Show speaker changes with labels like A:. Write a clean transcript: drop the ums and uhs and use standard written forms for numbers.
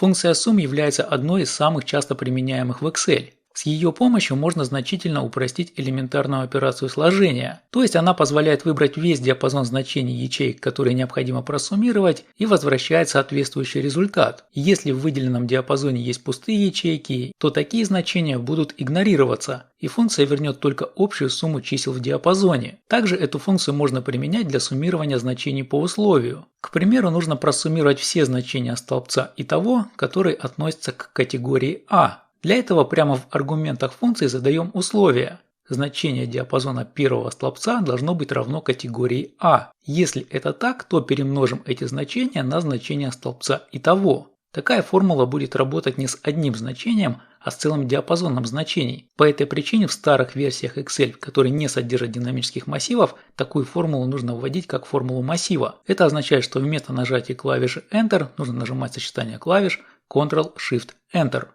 A: Функция sum является одной из самых часто применяемых в Excel. С ее помощью можно значительно упростить элементарную операцию сложения, то есть она позволяет выбрать весь диапазон значений ячеек, которые необходимо просуммировать, и возвращает соответствующий результат. Если в выделенном диапазоне есть пустые ячейки, то такие значения будут игнорироваться, и функция вернет только общую сумму чисел в диапазоне. Также эту функцию можно применять для суммирования значений по условию. К примеру, нужно просуммировать все значения столбца и того, который относится к категории А. Для этого прямо в аргументах функции задаем условие. Значение диапазона первого столбца должно быть равно категории А. Если это так, то перемножим эти значения на значение столбца и того. Такая формула будет работать не с одним значением, а с целым диапазоном значений. По этой причине в старых версиях Excel, которые не содержат динамических массивов, такую формулу нужно вводить как формулу массива. Это означает, что вместо нажатия клавиши Enter нужно нажимать сочетание клавиш Ctrl-Shift-Enter.